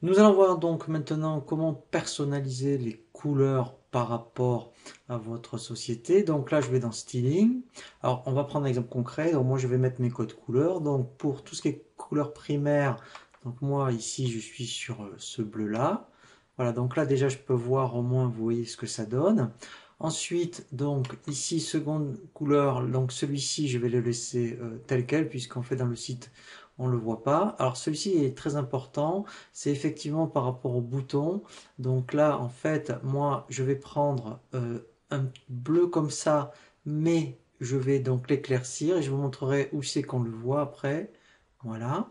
Nous allons voir donc maintenant comment personnaliser les couleurs par rapport à votre société. Donc là, je vais dans Styling. Alors, on va prendre un exemple concret. Donc moi, je vais mettre mes codes couleurs. Donc pour tout ce qui est couleur primaire, donc moi ici, je suis sur ce bleu-là. Voilà, donc là déjà, je peux voir au moins, vous voyez ce que ça donne. Ensuite, donc ici, seconde couleur, donc celui-ci, je vais le laisser tel quel, puisqu'en fait dans le site, on ne le voit pas. Alors celui-ci est très important, c'est effectivement par rapport au bouton. Donc là, en fait, moi, je vais prendre un bleu comme ça, mais je vais donc l'éclaircir et je vous montrerai où c'est qu'on le voit après. Voilà.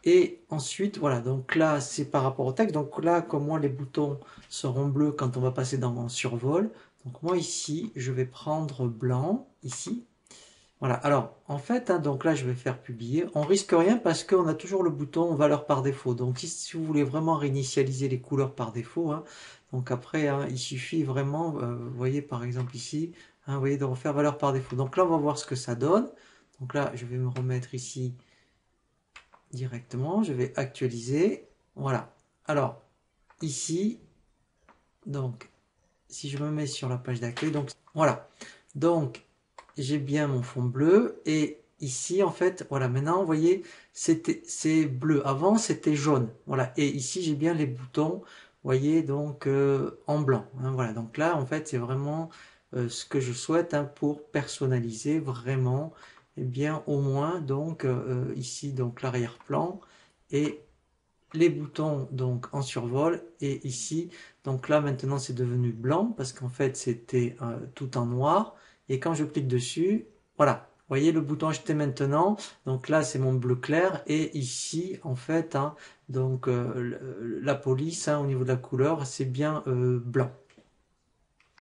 Et ensuite, voilà, donc là, c'est par rapport au texte. Donc là, comme moi, les boutons seront bleus quand on va passer dans survol. Donc moi, ici, je vais prendre blanc, ici. Voilà, alors, en fait, hein, donc là, je vais faire publier. On risque rien parce qu'on a toujours le bouton valeur par défaut. Donc, si vous voulez vraiment réinitialiser les couleurs par défaut, hein, donc après, hein, il suffit vraiment, vous voyez, par exemple ici, hein, vous voyez, de refaire valeur par défaut. Donc là, on va voir ce que ça donne. Donc là, je vais me remettre ici directement, je vais actualiser, voilà. Alors, ici, donc, si je me mets sur la page d'accueil, donc, voilà. Donc, j'ai bien mon fond bleu, et ici, en fait, voilà, maintenant, vous voyez, c'est bleu. Avant, c'était jaune, voilà. Et ici, j'ai bien les boutons, vous voyez, donc, en blanc, hein, voilà. Donc là, en fait, c'est vraiment ce que je souhaite, hein, pour personnaliser vraiment, et bien, au moins, donc, ici, donc, l'arrière-plan, et les boutons donc en survol, et ici donc là maintenant c'est devenu blanc parce qu'en fait c'était tout en noir, et quand je clique dessus, voilà, vous voyez le bouton acheter maintenant, donc là c'est mon bleu clair, et ici en fait, hein, donc la police, hein, au niveau de la couleur c'est bien blanc.